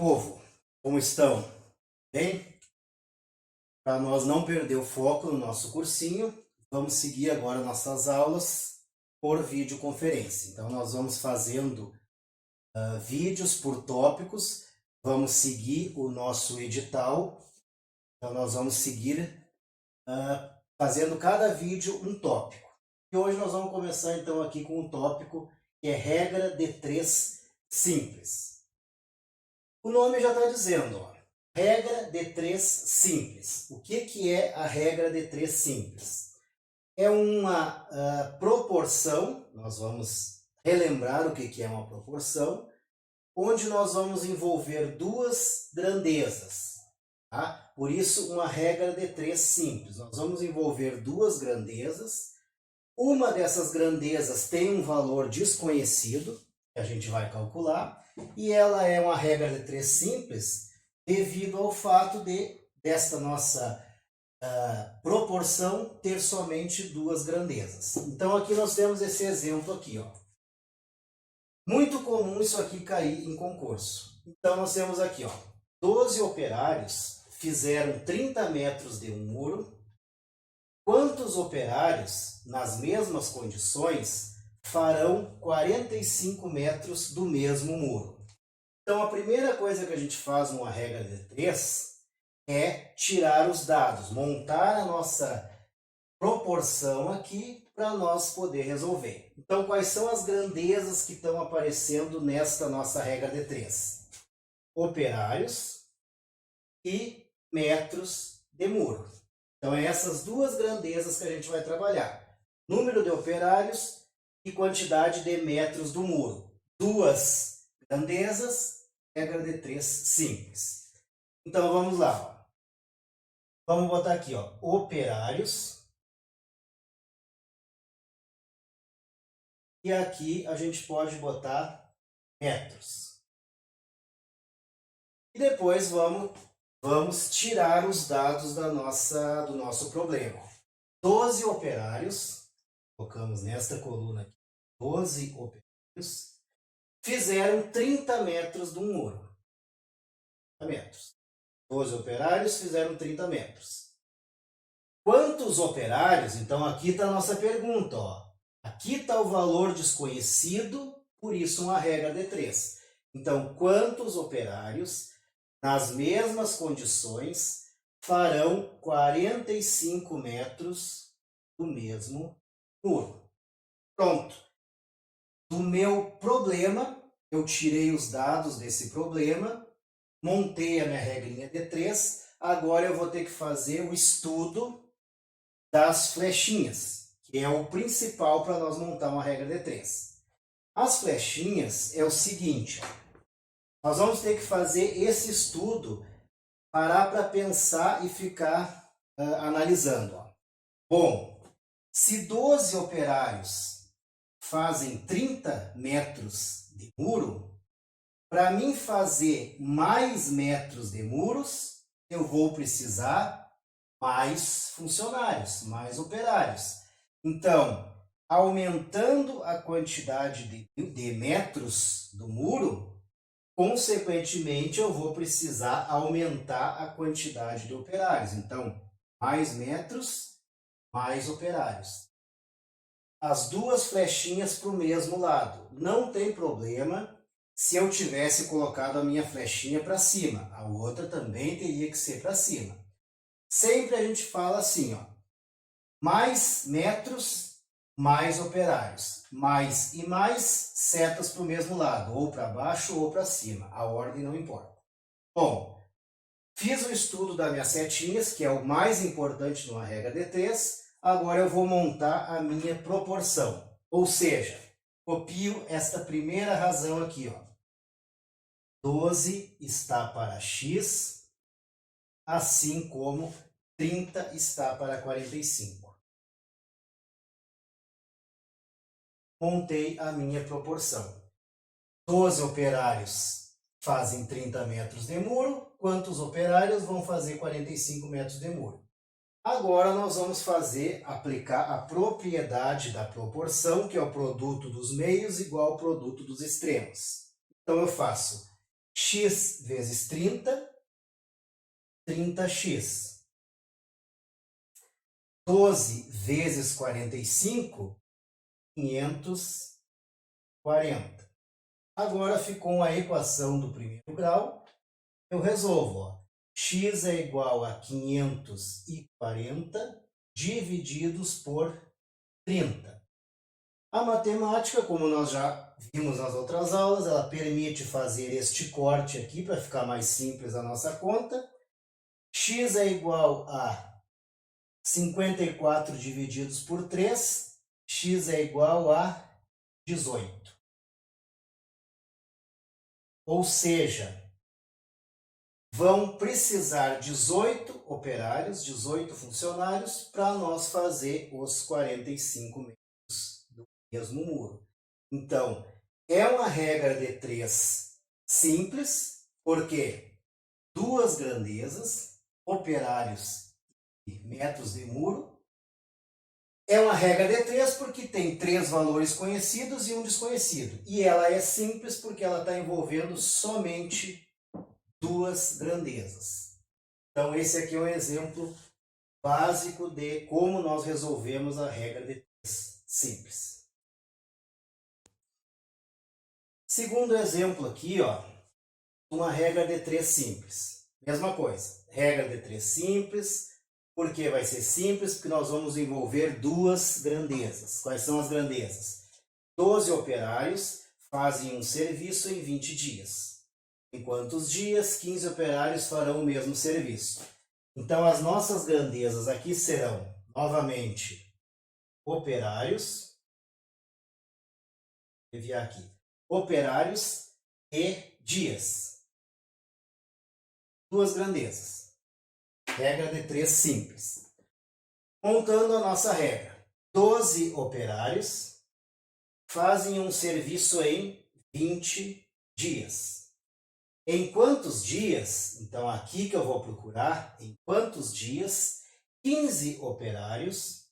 povo, como estão? Bem? Para nós não perder o foco no nosso cursinho, vamos seguir agora nossas aulas por videoconferência. Então, nós vamos fazendo vídeos por tópicos, vamos seguir o nosso edital. Então, nós vamos seguir fazendo cada vídeo um tópico. E hoje nós vamos começar então aqui com um tópico que é regra de 3 simples. O nome já está dizendo, ó, regra de 3 simples. O que é a regra de 3 simples? É uma proporção, nós vamos relembrar o que é uma proporção, onde nós vamos envolver duas grandezas. Tá? Por isso, uma regra de 3 simples. Nós vamos envolver duas grandezas. Uma dessas grandezas tem um valor desconhecido, que a gente vai calcular, e ela é uma regra de 3 simples devido ao fato desta nossa proporção ter somente duas grandezas. Então, aqui nós temos esse exemplo aqui, ó. Muito comum isso aqui cair em concurso. Então, nós temos aqui, ó, 12 operários fizeram 30 metros de um muro. Quantos operários, nas mesmas condições, farão 45 metros do mesmo muro? Então, a primeira coisa que a gente faz numa regra de 3 é tirar os dados, montar a nossa proporção aqui para nós poder resolver. Então, quais são as grandezas que estão aparecendo nesta nossa regra de 3? Operários e metros de muro. Então, é essas duas grandezas que a gente vai trabalhar. Número de operários e quantidade de metros do muro. Duas grandezas, regra de 3 simples. Então, vamos lá. Ó. Vamos botar aqui, ó, operários. E aqui a gente pode botar metros. E depois vamos tirar os dados do nosso problema. 12 operários, colocamos nesta coluna aqui, 12 operários, fizeram 30 metros de um muro. 30 metros. 12 operários fizeram 30 metros. Quantos operários? Então aqui está a nossa pergunta, ó. Aqui está o valor desconhecido, por isso uma regra de 3. Então, quantos operários, nas mesmas condições, farão 45 metros do mesmo muro? Pronto. Do meu problema, eu tirei os dados desse problema, montei a minha regrinha de 3, agora eu vou ter que fazer o estudo das flechinhas, que é o principal para nós montar uma regra de 3. As flechinhas é o seguinte, ó. Nós vamos ter que fazer esse estudo, parar para pensar e ficar analisando. Ó. Bom, se 12 operários fazem 30 metros de muro, para mim fazer mais metros de muros, eu vou precisar mais funcionários, mais operários. Então, aumentando a quantidade de metros do muro, consequentemente, eu vou precisar aumentar a quantidade de operários. Então, mais metros, mais operários. As duas flechinhas para o mesmo lado. Não tem problema se eu tivesse colocado a minha flechinha para cima. A outra também teria que ser para cima. Sempre a gente fala assim, ó. Mais metros, mais operários. Mais e mais setas para o mesmo lado, ou para baixo ou para cima. A ordem não importa. Bom, fiz o estudo das minhas setinhas, que é o mais importante numa regra de 3. Agora eu vou montar a minha proporção. Ou seja, copio esta primeira razão aqui, ó. 12 está para x, assim como 30 está para 45. Montei a minha proporção. 12 operários fazem 30 metros de muro. Quantos operários vão fazer 45 metros de muro? Agora nós vamos aplicar a propriedade da proporção, que é o produto dos meios igual ao produto dos extremos. Então eu faço x vezes 30, 30x. 12 vezes 45, 540. Agora ficou a equação do primeiro grau. Eu resolvo. Ó. X é igual a 540 divididos por 30. A matemática, como nós já vimos nas outras aulas, ela permite fazer este corte aqui para ficar mais simples a nossa conta. X é igual a 54 divididos por 3, x é igual a 18. Ou seja, vão precisar 18 operários, 18 funcionários, para nós fazer os 45 metros do mesmo muro. Então, é uma regra de 3 simples, porque duas grandezas, operários e metros de muro. É uma regra de 3 porque tem 3 valores conhecidos e um desconhecido. E ela é simples porque ela está envolvendo somente duas grandezas. Então, esse aqui é um exemplo básico de como nós resolvemos a regra de 3 simples. Segundo exemplo aqui, ó, uma regra de 3 simples. Mesma coisa, regra de 3 simples. Por que vai ser simples? Porque nós vamos envolver duas grandezas. Quais são as grandezas? 12 operários fazem um serviço em 20 dias. Em quantos dias? 15 operários farão o mesmo serviço. Então, as nossas grandezas aqui serão, novamente, operários. Vou enviar aqui. Operários e dias. Duas grandezas. Regra de 3 simples. Montando a nossa regra. 12 operários fazem um serviço em 20 dias. Em quantos dias? Então, aqui que eu vou procurar, em quantos dias 15 operários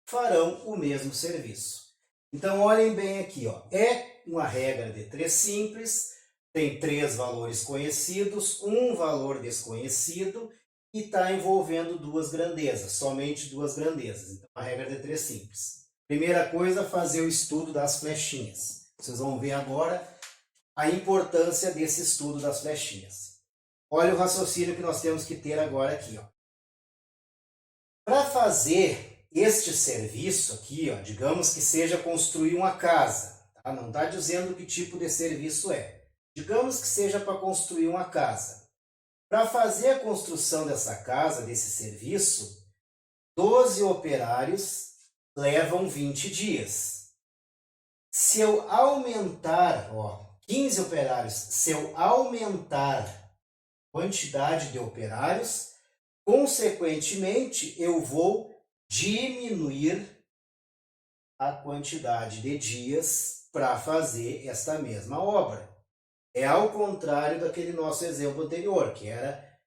farão o mesmo serviço. Então, olhem bem aqui, ó. É uma regra de 3 simples, tem 3 valores conhecidos, um valor desconhecido e está envolvendo duas grandezas, somente duas grandezas. Então, a regra de 3 simples. Primeira coisa, fazer o estudo das flechinhas. Vocês vão ver agora a importância desse estudo das flechinhas. Olha o raciocínio que nós temos que ter agora aqui. Para fazer este serviço aqui, ó, digamos que seja construir uma casa. Tá? Não está dizendo que tipo de serviço é. Digamos que seja para construir uma casa. Para fazer a construção dessa casa, desse serviço, 12 operários levam 20 dias. Se eu aumentar, 15 operários, se eu aumentar a quantidade de operários, consequentemente, eu vou diminuir a quantidade de dias para fazer esta mesma obra. É ao contrário daquele nosso exemplo anterior, que era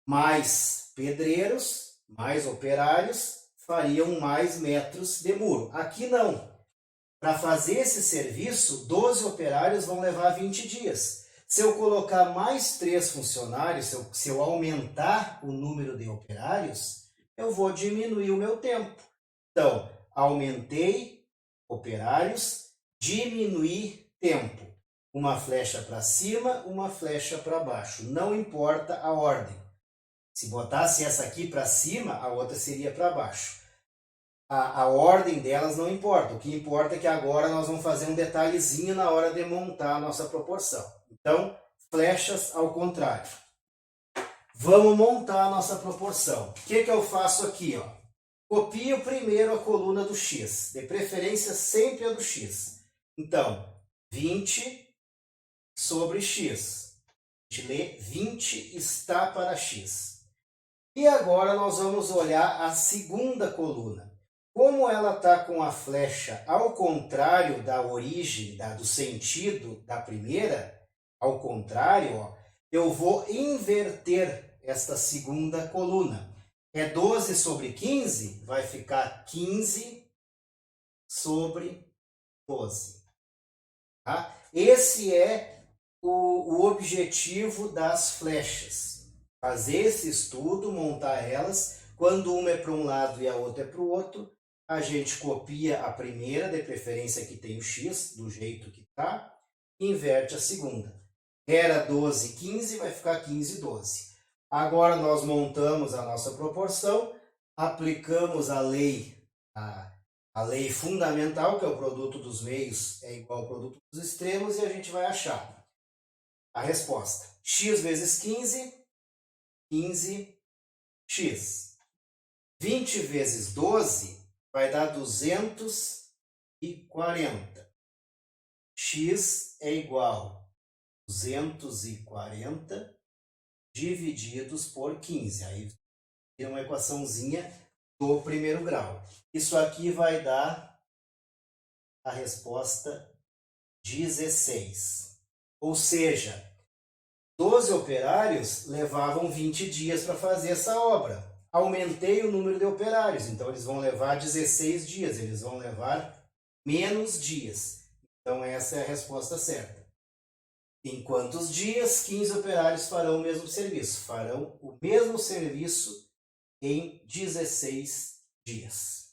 mais pedreiros, mais operários, fariam mais metros de muro. Aqui não. Para fazer esse serviço, 12 operários vão levar 20 dias. Se eu colocar mais 3 funcionários, se eu aumentar o número de operários, eu vou diminuir o meu tempo. Então, aumentei operários, diminuí tempo. Uma flecha para cima, uma flecha para baixo. Não importa a ordem. Se botasse essa aqui para cima, a outra seria para baixo. A ordem delas não importa. O que importa é que agora nós vamos fazer um detalhezinho na hora de montar a nossa proporção. Então, flechas ao contrário. Vamos montar a nossa proporção. O que eu faço aqui? Copio primeiro a coluna do x. De preferência, sempre a do x. Então, 20 sobre x. A gente lê 20 está para x. E agora nós vamos olhar a segunda coluna. Como ela está com a flecha ao contrário da origem, do sentido da primeira, ao contrário, eu vou inverter esta segunda coluna. É 12 sobre 15, vai ficar 15 sobre 12. Tá? Esse é o objetivo das flechas. Fazer esse estudo, montar elas. Quando uma é para um lado e a outra é para o outro, a gente copia a primeira, de preferência que tem o x, do jeito que está, e inverte a segunda. Era 12, 15, vai ficar 15, 12. Agora nós montamos a nossa proporção, aplicamos a lei fundamental, que é o produto dos meios é igual ao produto dos extremos, e a gente vai achar a resposta. X vezes 15, 15x. 20 vezes 12 vai dar 240. X é igual a 240 divididos por 15. Aí tem uma equaçãozinha do primeiro grau. Isso aqui vai dar a resposta 16. Ou seja, 12 operários levavam 20 dias para fazer essa obra. Aumentei o número de operários, então eles vão levar 16 dias, eles vão levar menos dias. Então essa é a resposta certa. Em quantos dias 15 operários farão o mesmo serviço? Farão o mesmo serviço em 16 dias.